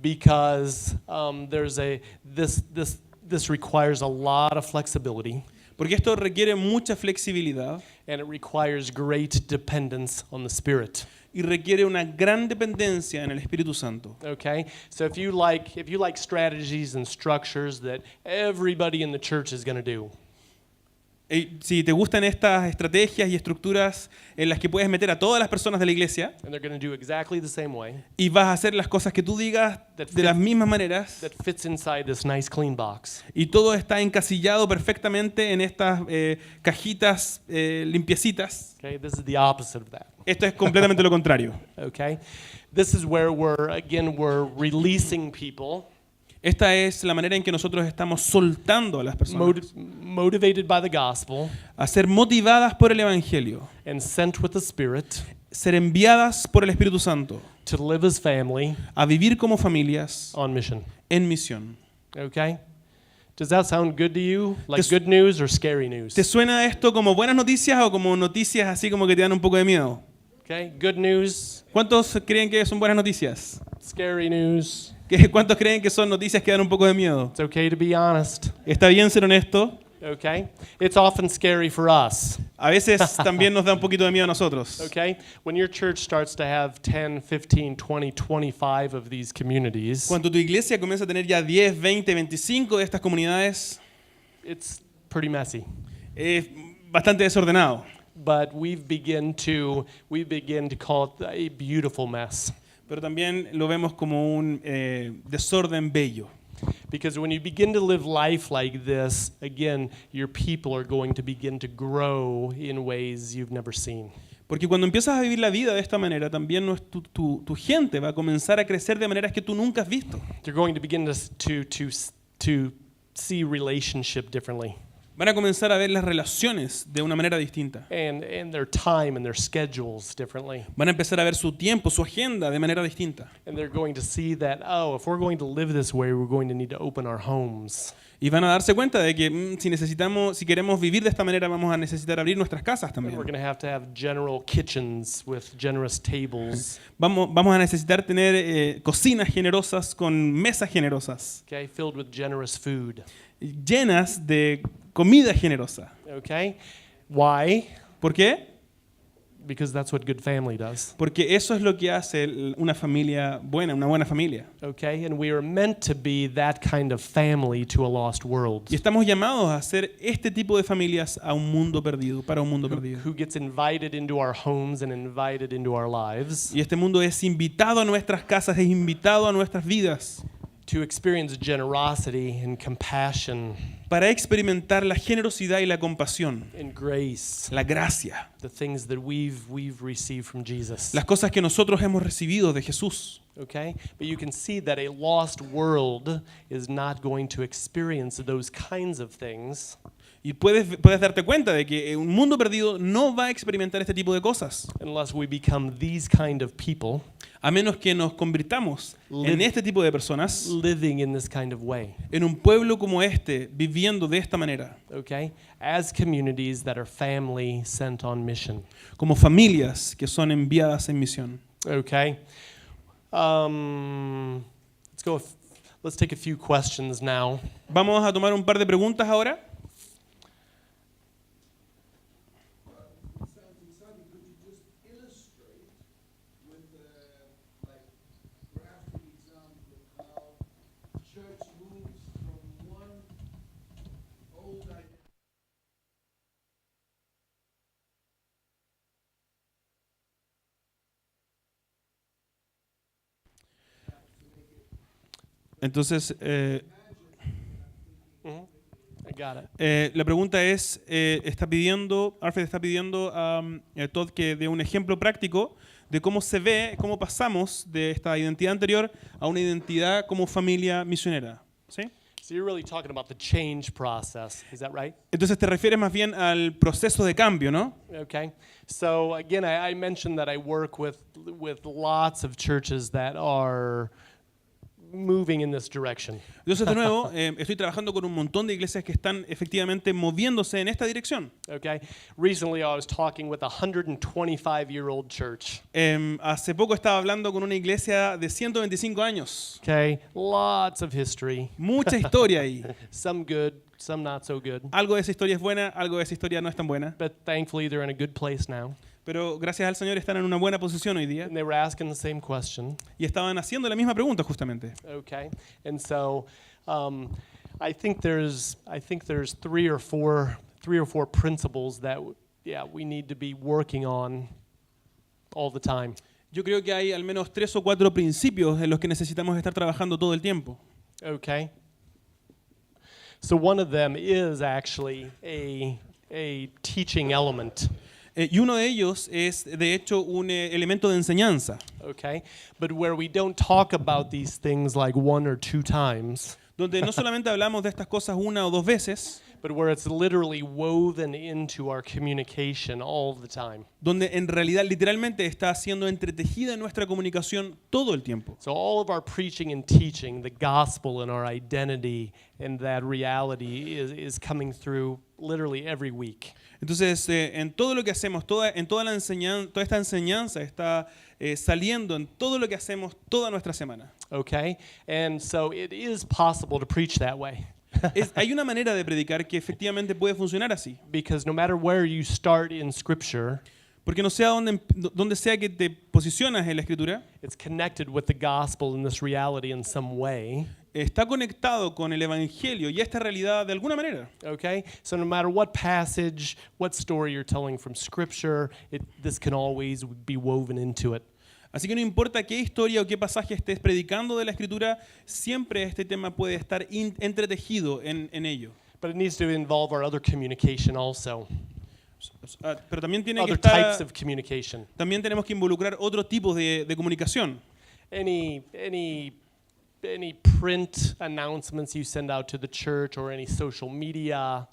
because this requires a lot of flexibility. Porque esto requiere mucha flexibilidad And it requires great dependence on the Spirit. y requiere una gran dependencia en el Espíritu Santo. Okay, so if you like strategies and structures that everybody in the church is going to do, Si te gustan estas estrategias y estructuras en las que puedes meter a todas las personas de la iglesia and they're going to do exactly the same way, y vas a hacer las cosas que tú digas de las mismas maneras that fits inside this nice clean box, y todo está encasillado perfectamente en estas cajitas limpiecitas, okay, this is the opposite of that. esto es completamente lo contrario. Okay, this is where we're releasing people, Esta es la manera en que nosotros estamos soltando a las personas motivated by the gospel a ser motivadas por el Evangelio, and sent with the Spirit ser enviadas por el Espíritu Santo to live as family a vivir como familias on mission. en misión. Okay, does that sound good to you? Like Te- good news or scary news? ¿Te suena esto como buenas noticias o como noticias así como que te dan un poco de miedo? Okay, good news, ¿Cuántos creen que son buenas noticias? scary news. ¿Cuántos creen que son noticias que dan un poco de miedo? It's okay to be honest. Está bien ser honesto. Okay, it's often scary for us. A veces también nos da un poquito de miedo a nosotros. Okay, when your church starts to have 10, 15, 20, 25 of these communities, Cuando tu iglesia comienza a tener ya 10, 20, 25 de estas comunidades, it's pretty messy. es bastante desordenado. But we begin to call it a beautiful mess. Pero también lo vemos como un desorden bello. Because when you begin to live life like this, again, your people are going to begin to grow in ways you've never seen. Porque cuando empiezas a vivir la vida de esta manera, también tu gente va a comenzar a crecer de maneras que tú nunca has visto. They're going to begin to see relationship differently. Van a comenzar a ver las relaciones de una manera distinta. and their time and their schedules differently. Van a empezar a ver su tiempo, su agenda de manera distinta. And they're going to see that, oh, if we're going to live this way, we're going to need to open our homes. Y van a darse cuenta de que si queremos vivir de esta manera, vamos a necesitar abrir nuestras casas And we're también. going to have general kitchens with generous tables, Vamos a necesitar tener cocinas generosas con mesas generosas, okay, filled with generous food. llenas de comida generosa. Okay? Why? ¿Por qué? Because that's what good family does. Porque eso es lo que hace una familia buena, una buena familia. Okay? And we are meant to be that kind of family to a lost world. Y estamos llamados a ser este tipo de familias a un mundo perdido, para un mundo perdido. Who gets invited into our homes and invited into our lives Y este mundo es invitado a nuestras casas, es invitado a nuestras vidas to experience generosity and compassion para experimentar la generosidad y la compasión, and grace, la gracia, the things that we've received from Jesus. las cosas que nosotros hemos recibido de Jesús. Okay? But you can see that a lost world is not going to experience those kinds of things Y puedes darte cuenta de que un mundo perdido no va a experimentar este tipo de cosas, unless we become these kind of people a menos que nos convirtamos en este tipo de personas, living in this kind of way. en un pueblo como este, viviendo de esta manera, Okay? As communities that are family sent on mission. como familias que son enviadas en misión. Okay? Let's take a few questions now. Vamos a tomar un par de preguntas ahora. Entonces, I got it. la pregunta es, Alfred está pidiendo a Todd que dé un ejemplo práctico de cómo se ve, cómo pasamos de esta identidad anterior a una identidad como familia misionera. ¿Sí? So you're really talking about the change process, is that right? Entonces te refieres más bien al proceso de cambio, ¿no? Okay. So again, I mentioned that I work with lots of churches that are moving in this direction. Entonces, de nuevo, estoy trabajando con un montón de iglesias que están efectivamente moviéndose en esta dirección. Okay. Recently, I was talking with a 125-year-old church. Hace poco estaba hablando con una iglesia de 125 años. Okay. Lots of history. Mucha historia ahí. Some good, some not so good. Algo de esa historia es buena, algo de esa historia no es tan buena. But thankfully, they're in a good place now. Pero gracias al Señor están en una buena posición hoy día And they were asking the same question. y estaban haciendo la misma pregunta justamente. Okay. And so, I think there's three or four principles that we need to be working on all the time. Yo creo que hay al menos 3 o 4 principios en los que necesitamos estar trabajando todo el tiempo. Okay. So one of them is actually a teaching element. Y uno de ellos es, de hecho, un elemento de enseñanza. Okay. But where we don't talk about these things like one or two times, Donde no solamente hablamos de estas cosas una o dos veces, but where it's literally woven into our communication all the time. donde en realidad literalmente está siendo entretejida en nuestra comunicación todo el tiempo. So all of our preaching and teaching, the gospel and our identity and that reality is coming through literally every week. Entonces, en todo lo que hacemos, toda esta enseñanza está saliendo en todo lo que hacemos toda nuestra semana. Okay? And so it is possible to preach that way. Hay una manera de predicar que efectivamente puede funcionar así. Because no matter where you start in Scripture, Porque no sea donde sea que te posicionas en la Escritura, it's connected with the gospel and this reality in some way. está conectado con el Evangelio y esta realidad de alguna manera. Okay? So no matter what passage, what story you're telling from Scripture, this can always be woven into it. Así que no importa qué historia o qué pasaje estés predicando de la Escritura, siempre este tema puede estar entretejido en ello. But it needs to involve our other communication also. Pero también tiene que Other types estar, of communication. también tenemos que involucrar otro tipo de comunicación. Any print announcements you send out to the church or any social media.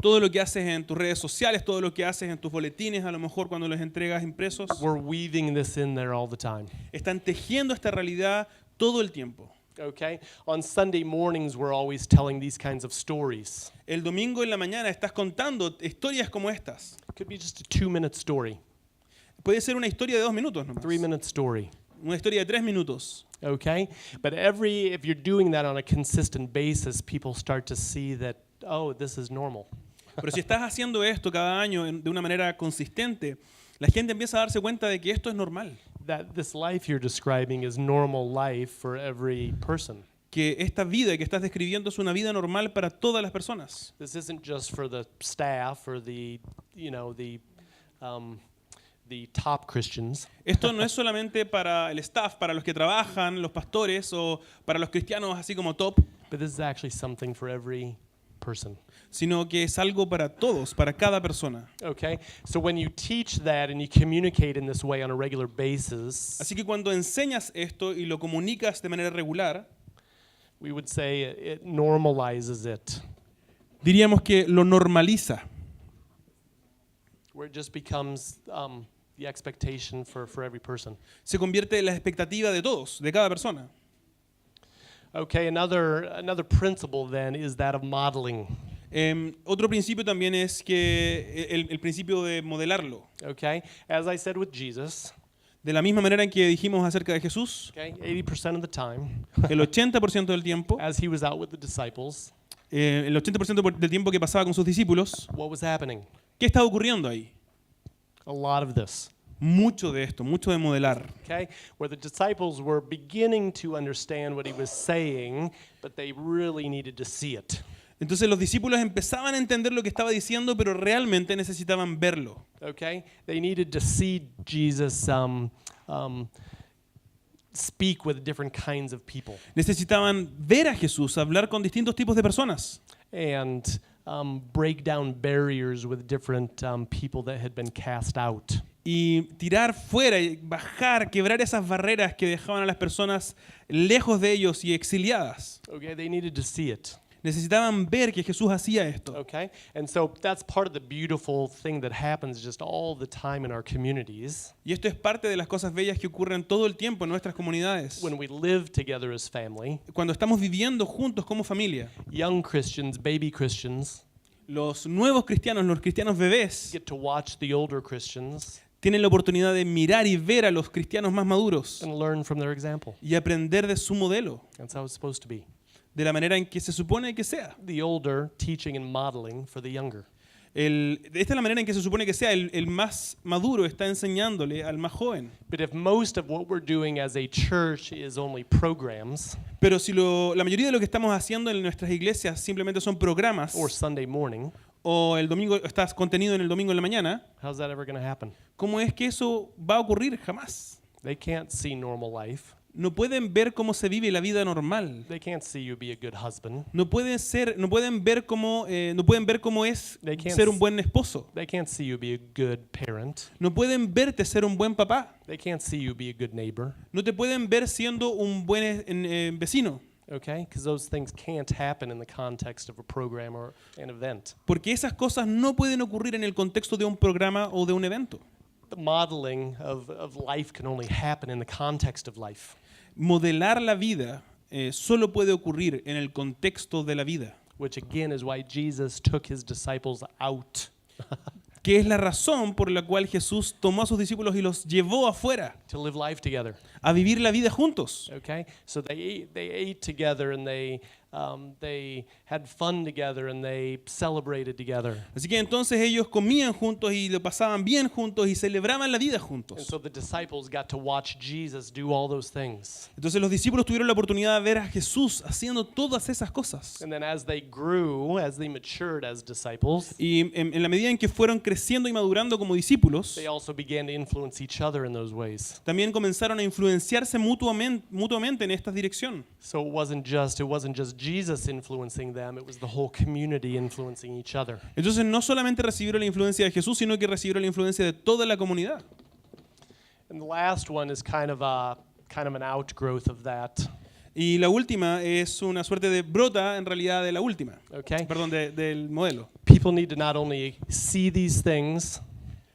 Todo lo que haces en tus redes sociales, todo lo que haces en tus boletines, a lo mejor cuando los entregas impresos, we're weaving this in there all the time. están tejiendo esta realidad todo el tiempo. Okay? On Sunday mornings, we're always telling these kinds of stories. El domingo en la mañana estás contando historias como estas. It could be just a 2-minute story, Puede ser una historia de 2 minutos nomás. 3-minute story. Una historia de 3 minutos. Okay? But if you're doing that on a consistent basis, people start to see that, oh, this is normal. Pero si estás haciendo esto cada año de una manera consistente, la gente empieza a darse cuenta de que esto es normal. That this life you're describing is normal life for every person. Que esta vida que estás describiendo es una vida normal para todas las personas. This isn't just for the staff or the top Christians. Esto no es solamente para el staff, para los que trabajan, los pastores o para los cristianos así como top, But this is actually something for every person. sino que es algo para todos, para cada persona. Okay? So when you teach that and you communicate in this way on a regular basis, Así que cuando enseñas esto y lo comunicas de manera regular, we would say it normalizes it, diríamos que lo normaliza, where it just becomes the expectation for every person. se convierte en la expectativa de todos, de cada persona. Okay, another principle then is that of modeling. Otro principio también es que el principio de modelarlo. Okay? As I said with Jesus, De la misma manera en que dijimos acerca de Jesús, okay, 80% of the time, el 80% del tiempo, as he was out with the disciples, el 80% del tiempo que pasaba con sus discípulos, what was happening? ¿qué estaba ocurriendo ahí? A lot of this. Mucho de esto, mucho de modelar. Okay? Where the disciples were beginning to understand what he was saying, but they really needed to see it. Entonces los discípulos empezaban a entender lo que estaba diciendo, pero realmente necesitaban verlo. Okay? They needed to see Jesus speak with different kinds of people Necesitaban ver a Jesús, hablar con distintos tipos de personas and break down barriers with different people that had been cast out. y tirar fuera, y bajar, quebrar esas barreras que dejaban a las personas lejos de ellos y exiliadas. Okay? They needed to see it. Necesitaban ver que Jesús hacía esto. Okay? And so that's part of the beautiful thing that happens just all the time in our communities. Y esto es parte de las cosas bellas que ocurren todo el tiempo en nuestras comunidades. When we live together as family, Cuando estamos viviendo juntos como familia, young Christians, baby Christians, los nuevos cristianos, los cristianos bebés, get to watch the older Christians tienen la oportunidad de mirar y ver a los cristianos más maduros and learn from their example. y aprender de su modelo, That's how it's supposed to be. de la manera en que se supone que sea. The older teaching and modeling for the younger. Esta es la manera en que se supone que sea. El más maduro está enseñándole al más joven. But if most of what we're doing as a church is only programs Pero si la mayoría de lo que estamos haciendo en nuestras iglesias simplemente son programas or Sunday morning, o el domingo estás contenido en el domingo en la mañana, how's that ever going to happen? ¿cómo es que eso va a ocurrir? Jamás. They can't see normal life. No pueden ver cómo se vive la vida normal. They can't see you be a good husband. No pueden ver cómo es They can't ser un buen esposo. They can't see you be a good parent. No pueden verte ser un buen papá. They can't see you be a good neighbor. No te pueden ver siendo un buen vecino. Okay? Because those things can't happen in the context of a program or an event. Porque esas cosas no pueden ocurrir en el contexto de un programa o de un evento. The modeling of life can only happen in the context of life. Modelar la vida solo puede ocurrir en el contexto de la vida, Which again is why Jesus took his disciples out que es la razón por la cual Jesús tomó a sus discípulos y los llevó afuera to live life together. a vivir la vida juntos. Okay? So they ate together and they had fun together and they celebrated together. Así que entonces ellos comían juntos y lo pasaban bien juntos y celebraban la vida And juntos. so the disciples got to watch Jesus do all those things. Entonces los discípulos tuvieron la oportunidad de ver a Jesús haciendo todas esas cosas. And then as they grew, as they matured as disciples, Y en la medida en que fueron creciendo y madurando como discípulos, they also began to influence each other in those ways. también comenzaron a influenciarse mutuamente en esta dirección. So it wasn't just Jesus influencing them, it was the whole community influencing each other. Entonces no solamente recibieron la influencia de Jesús, sino que recibieron la influencia de toda la comunidad. And the last one is kind of an outgrowth of that. Y la última es una suerte de brota en realidad de la última. Okay? Perdón, del modelo. People need to not only see these things,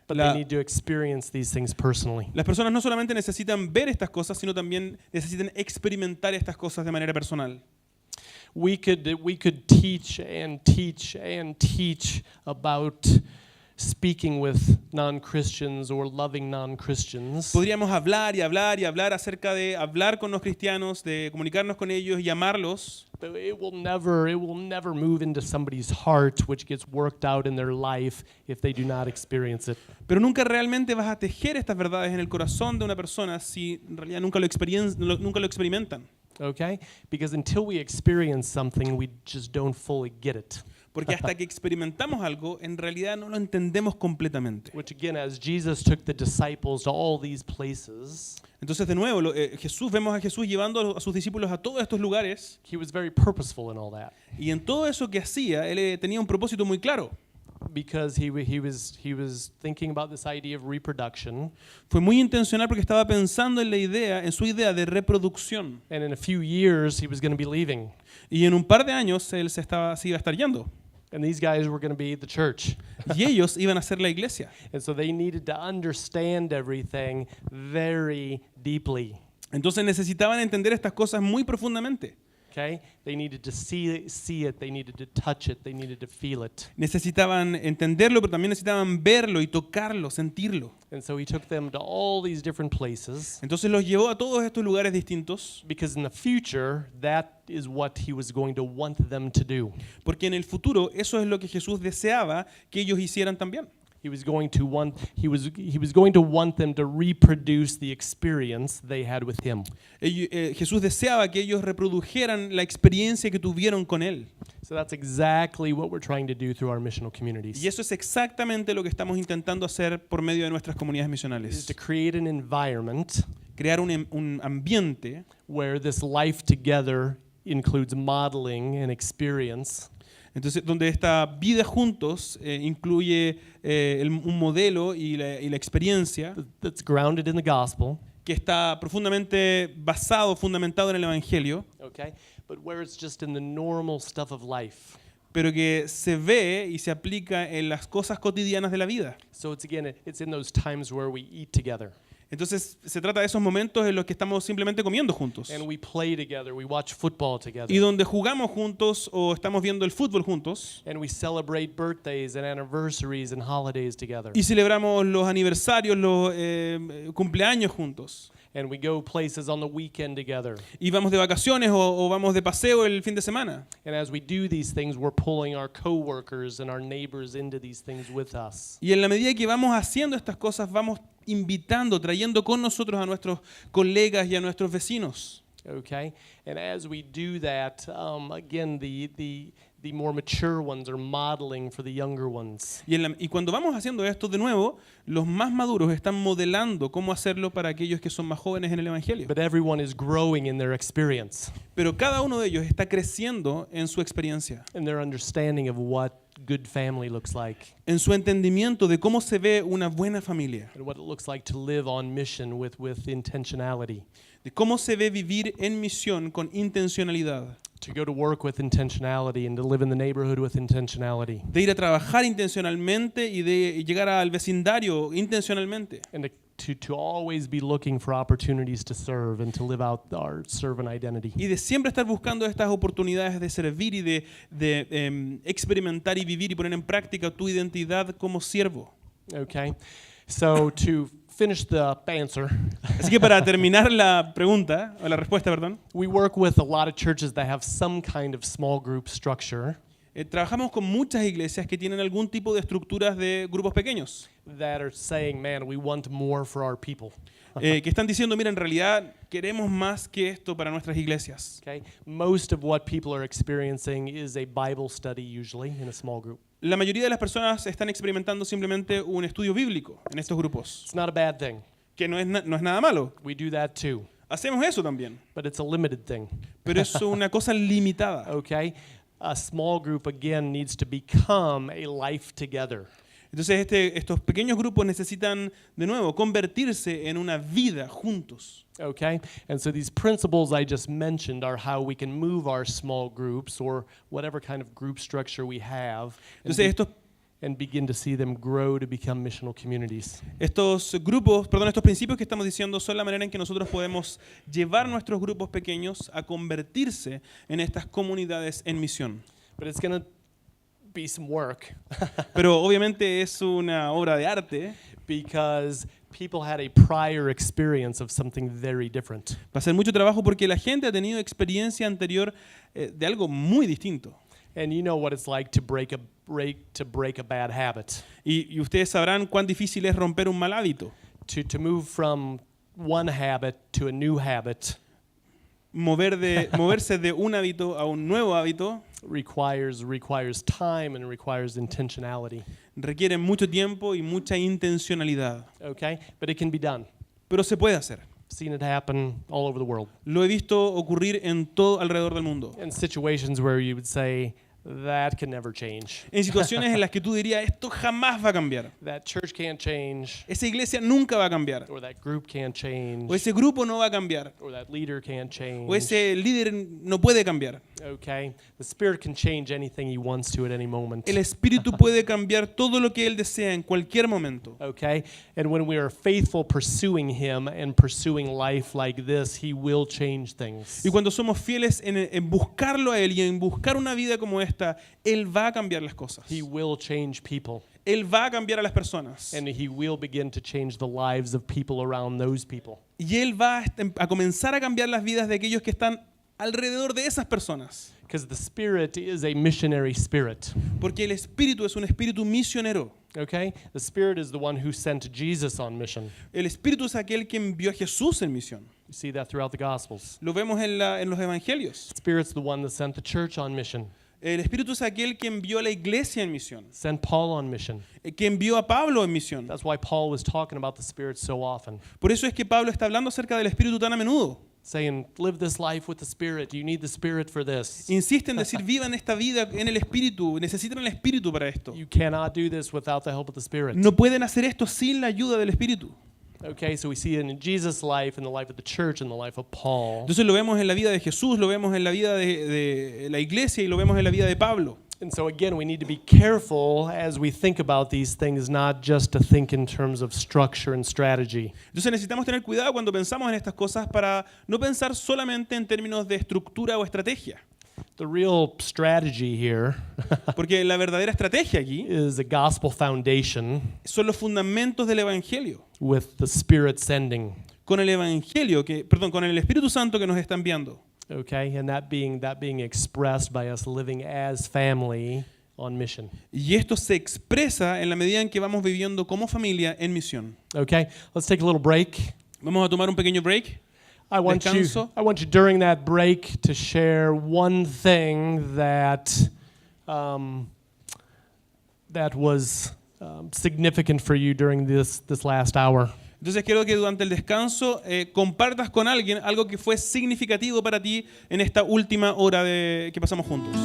but La- they need to experience these things personally. Las personas no solamente necesitan ver estas cosas, sino también necesitan experimentar estas cosas de manera personal. We could teach and teach and teach about speaking with non-Christians or loving non-Christians. Podríamos hablar y hablar y hablar acerca de hablar con los cristianos, de comunicarnos con ellos y amarlos, But it will never move into somebody's heart, which gets worked out in their life if they do not experience it. pero nunca realmente vas a tejer estas verdades en el corazón de una persona si en realidad nunca lo experimentan. Okay? Because until we experience something, we just don't fully get it. Porque hasta que experimentamos algo, en realidad no lo entendemos completamente. Which again, as Jesus took the disciples to all these places, Entonces, de nuevo, vemos a Jesús llevando a sus discípulos a todos estos lugares, he was very purposeful in all that. y en todo eso que hacía, él tenía un propósito muy claro. Because he was thinking about this idea of reproduction, Fue muy intencional porque estaba pensando en su idea de reproducción. and in a few years he was going to be leaving, Y en un par de años él se iba a estar yendo. and these guys were going to be the church. Y ellos iban a ser la iglesia. And so they needed to understand everything very deeply. Entonces necesitaban entender estas cosas muy profundamente. Okay? They needed to see it, they needed to touch it, they needed to feel it. Necesitaban entenderlo, pero también necesitaban verlo y tocarlo, sentirlo. And so he took them to all these different places, Entonces los llevó a todos estos lugares distintos, because in the future, that is what he was going to want them to do. porque en el futuro eso es lo que Jesús deseaba que ellos hicieran también. He was going to want them to reproduce the experience they had with him. Jesús deseaba que ellos reprodujeran la experiencia que tuvieron con Él. So that's exactly what we're trying to do through our missional communities. Y eso es exactamente lo que estamos intentando hacer por medio de nuestras comunidades Is misionales. to create an environment Crear un ambiente where this life together includes modeling and experience, entonces, donde esta vida juntos incluye un modelo y la experiencia that's grounded in the gospel, que está profundamente basado, fundamentado en el Evangelio, okay? But where it's just in the normal stuff of life. pero que se ve y se aplica en las cosas cotidianas de la vida. So it's in those times where we eat together Entonces, se trata de esos momentos en los que estamos simplemente comiendo juntos. and we play together, we watch football together, Y donde jugamos juntos o estamos viendo el fútbol juntos and we celebrate birthdays and anniversaries and holidays together. y celebramos los aniversarios, los cumpleaños juntos. And we go places on the weekend together. Y vamos de vacaciones o vamos de paseo el fin de semana. And as we do these things, we're pulling our coworkers and our neighbors into these things with us. Y en la medida que vamos haciendo estas cosas, vamos invitando, trayendo con nosotros a nuestros colegas y a nuestros vecinos. Okay? And as we do that, again, the more mature ones are modeling for the younger ones. Y cuando vamos haciendo esto de nuevo, los más maduros están modelando cómo hacerlo para aquellos que son más jóvenes en el Evangelio. But everyone is growing in their experience Pero cada uno de ellos está creciendo en su experiencia, and their understanding of what good family looks like en su entendimiento de cómo se ve una buena familia, and what it looks like to live on mission with intentionality, de cómo se ve vivir en misión con intencionalidad, to go to work with intentionality and to live in the neighborhood with intentionality, de ir a trabajar intencionalmente y de llegar al vecindario intencionalmente. and to always be looking for opportunities to serve and to live out our servant identity. Y de siempre estar buscando estas oportunidades de servir y de experimentar y vivir y poner en práctica tu identidad como siervo. Okay? So to finish the answer, Así que para terminar la pregunta, o la respuesta, perdón, we work with a lot of churches that have some kind of small group structure trabajamos con muchas iglesias que tienen algún tipo de estructuras de grupos pequeños, that are saying, man, we want more for our people. que están diciendo, mira, en realidad queremos más que esto para nuestras iglesias. Okay? Most of what people are experiencing is a Bible study usually in a small group. La mayoría de las personas están experimentando simplemente un estudio bíblico en estos grupos, It's not a bad thing. que no es nada malo. We do that too, Hacemos eso también, but it's a limited thing. pero es una cosa limitada. Okay? A small group again needs to become a life together. Entonces estos pequeños grupos necesitan, de nuevo, convertirse en una vida juntos. Okay? And so these principles I just mentioned are how we can move our small groups or whatever kind of group structure we have Entonces and begin to see them grow to become missional communities. estos principios que estamos diciendo son la manera en que nosotros podemos llevar nuestros grupos pequeños a convertirse en estas comunidades en misión. But it's going to be some work Pero obviamente es una obra de arte. because people had a prior experience of something very different. Va a ser mucho trabajo porque la gente ha tenido experiencia anterior de algo muy distinto. And you know what it's like to break a bad habit. Y ustedes sabrán cuán difícil es romper un mal hábito. To move from one habit to a new habit Moverse de un hábito a un nuevo hábito requires time and requires intentionality. requiere mucho tiempo y mucha intencionalidad. Okay? But it can be done. Pero se puede hacer. I've seen it happen all over the world. Lo he visto ocurrir en todo alrededor del mundo. In situations where you would say, that can never change. En situaciones en las que tú dirías, esto jamás va a cambiar. That church can't change. Esa iglesia nunca va a cambiar. Or that group can't change. O ese grupo no va a cambiar. Or that leader can't change. O ese líder no puede cambiar. Okay? The Spirit can change anything He wants to at any moment. El Espíritu puede cambiar todo lo que Él desea en cualquier momento. Okay? And when we are faithful pursuing Him and pursuing life like this, He will change things. Y cuando somos fieles en buscarlo a Él y en buscar una vida como esta, Él va a cambiar las cosas. He will change people. Él va a cambiar a las personas. And He will begin to change the lives of people around those people. Y Él va a comenzar a cambiar las vidas de aquellos que están alrededor de esas personas. Because the Spirit is a missionary spirit. Porque el Espíritu es un espíritu misionero. Okay? The Spirit is the one who sent Jesus on mission. El Espíritu es aquel que envió a Jesús en misión. You see that throughout the Gospels. Lo vemos en los Evangelios. The Spirit's the one that sent the church on mission. El Espíritu es aquel que envió a la iglesia en misión. Sent Paul on mission. Que envió a Pablo en misión. That's why Paul was talking about the Spirit so often. Por eso es que Pablo está hablando acerca del Espíritu tan a menudo. Saying, live this life with the Spirit. You need the Spirit for this. Insiste en decir, vivan esta vida en el Espíritu. Necesitan el Espíritu para esto. You cannot do this without the help of the Spirit. No pueden hacer esto sin la ayuda del Espíritu. Okay, so we see it in Jesus' life, in the life of the church, in the life of Paul. Entonces lo vemos en la vida de Jesús, lo vemos en la vida de la iglesia y lo vemos en la vida de Pablo. And so again, we need to be careful as we think about these things, not just to think in terms of structure and strategy. Entonces necesitamos tener cuidado cuando pensamos en estas cosas para no pensar solamente en términos de estructura o estrategia. The real strategy here Porque la verdadera estrategia aquí is a gospel foundation son los fundamentos del Evangelio. with the Spirit sending. Con el Evangelio, con el Espíritu Santo que nos está enviando. Okay, and that being expressed by us living as family on mission. Y esto se expresa en la medida en que vamos viviendo como familia en misión. Okay, let's take a little break. Vamos a tomar un pequeño break. I want you during that break to share one thing that was significant for you during this last hour. Entonces quiero que durante el descanso compartas con alguien algo que fue significativo para ti en esta última hora que pasamos juntos.